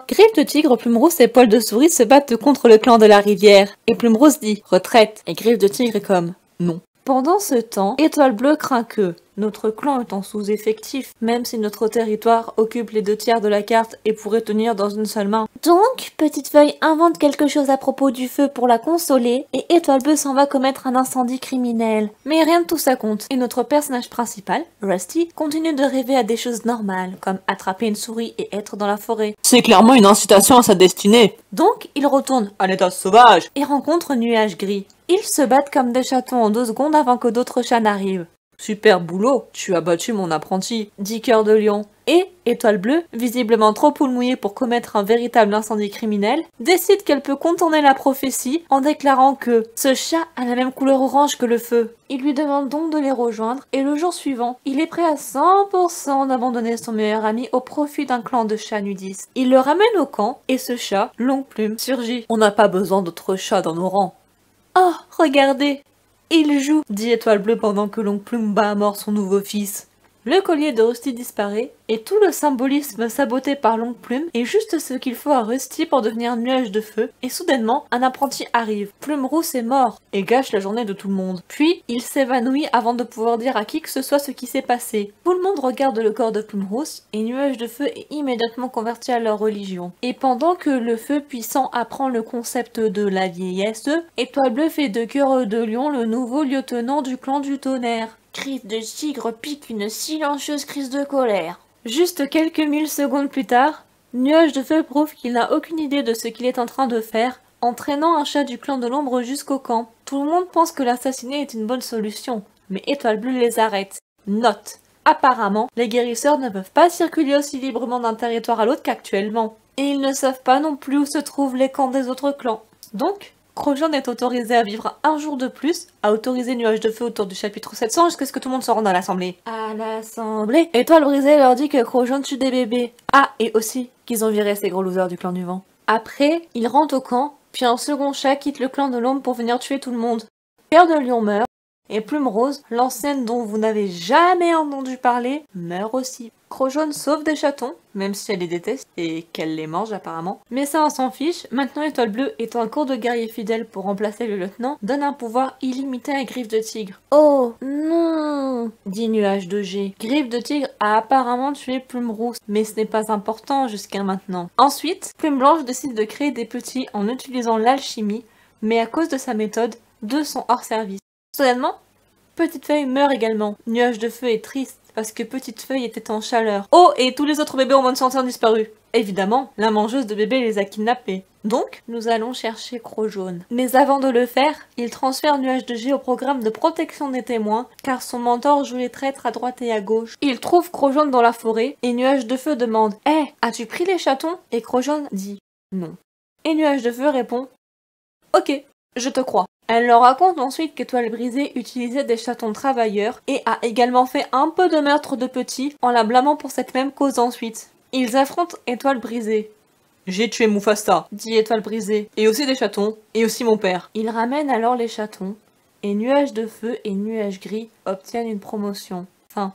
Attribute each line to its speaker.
Speaker 1: Griffe de tigre, Plume Rousse et Poil de Souris se battent contre le clan de la rivière. Et Plume Rousse dit « Retraite » et Griffe de tigre est comme « Non ». Pendant ce temps, Étoile Bleue craint que, notre clan étant sous-effectif, même si notre territoire occupe les 2/3 de la carte et pourrait tenir dans une seule main. Donc, Petite Feuille invente quelque chose à propos du feu pour la consoler, et Étoile Bleue s'en va commettre un incendie criminel. Mais rien de tout ça compte, et notre personnage principal, Rusty, continue de rêver à des choses normales, comme attraper une souris et être dans la forêt.
Speaker 2: C'est clairement une incitation à sa destinée.
Speaker 1: Donc, il retourne
Speaker 2: À l'état sauvage.
Speaker 1: et rencontre Nuage Gris. Ils se battent comme des chatons en 2 secondes avant que d'autres chats n'arrivent.
Speaker 2: Super boulot, tu as battu mon apprenti.
Speaker 1: Dit Cœur de Lion. Et Étoile Bleue, visiblement trop poule mouillée pour commettre un véritable incendie criminel, décide qu'elle peut contourner la prophétie en déclarant que ce chat a la même couleur orange que le feu. Il lui demande donc de les rejoindre et le jour suivant, il est prêt à 100% d'abandonner son meilleur ami au profit d'un clan de chats nudistes. Il le ramène au camp et ce chat, Longue Plume, surgit.
Speaker 2: On n'a pas besoin d'autres chats dans nos rangs.
Speaker 1: Oh, regardez! Il joue, dit Étoile Bleue pendant que Longue Plume bat à mort son nouveau fils. Le collier de Rusty disparaît, et tout le symbolisme saboté par Longue Plume est juste ce qu'il faut à Rusty pour devenir Nuage de Feu, et soudainement, un apprenti arrive. Plume Rousse est mort, et gâche la journée de tout le monde. Puis, il s'évanouit avant de pouvoir dire à qui que ce soit ce qui s'est passé. Tout le monde regarde le corps de Plume Rousse, et Nuage de Feu est immédiatement converti à leur religion. Et pendant que le feu puissant apprend le concept de la vieillesse, Étoile Bleue fait de Cœur de Lion le nouveau lieutenant du clan du tonnerre. Griffe de tigre pique une silencieuse crise de colère. Juste quelques millisecondes plus tard, Nuage de Feu prouve qu'il n'a aucune idée de ce qu'il est en train de faire, en traînant un chat du clan de l'ombre jusqu'au camp. Tout le monde pense que l'assassiner est une bonne solution, mais Étoile Bleue les arrête. Note. Apparemment, les guérisseurs ne peuvent pas circuler aussi librement d'un territoire à l'autre qu'actuellement. Et ils ne savent pas non plus où se trouvent les camps des autres clans. Donc, Crojaune est autorisé à vivre un jour de plus, à autoriser Nuage de Feu autour du chapitre 700 jusqu'à ce que tout le monde se rende à l'assemblée. À l'assemblée, Étoile Brisée leur dit que Crojaune tue des bébés. Ah, et aussi qu'ils ont viré ces gros losers du clan du vent. Après, ils rentrent au camp, puis un second chat quitte le clan de l'ombre pour venir tuer tout le monde. Cœur de Lion meurt, et Plume Rose, l'ancienne dont vous n'avez jamais entendu parler, meurt aussi. Crojaune sauve des chatons, même si elle les déteste, et qu'elle les mange apparemment. Mais ça on s'en fiche, maintenant Étoile Bleue, étant un cours de guerrier fidèle pour remplacer le lieutenant, donne un pouvoir illimité à Griffe de Tigre. Oh non, dit Nuage de G. Griffe de Tigre a apparemment tué Plume Rousse, mais ce n'est pas important jusqu'à maintenant. Ensuite, Plume Blanche décide de créer des petits en utilisant l'alchimie, mais à cause de sa méthode, 2 sont hors service. Soudainement, Petite Feuille meurt également. Nuage de Feu est triste parce que Petite Feuille était en chaleur. Oh, et tous les autres bébés en bonne santé ont disparu. Évidemment, la mangeuse de bébés les a kidnappés. Donc, nous allons chercher Crojaune. Mais avant de le faire, il transfère Nuage de G au programme de protection des témoins, car son mentor joue les traîtres à droite et à gauche. Il trouve Crojaune dans la forêt, et Nuage de Feu demande « Hé, as-tu pris les chatons ?» Et Crojaune dit « Non ». Et Nuage de Feu répond « Ok, je te crois ». Elle leur raconte ensuite qu'Étoile Brisée utilisait des chatons travailleurs et a également fait un peu de meurtre de petits en la blâmant pour cette même cause ensuite. Ils affrontent Étoile Brisée.
Speaker 2: J'ai tué Mufasa,
Speaker 1: Dit Étoile Brisée.
Speaker 2: et aussi des chatons, et aussi mon père.
Speaker 1: Ils ramènent alors les chatons et Nuage de Feu et Nuage Gris obtiennent une promotion. Fin.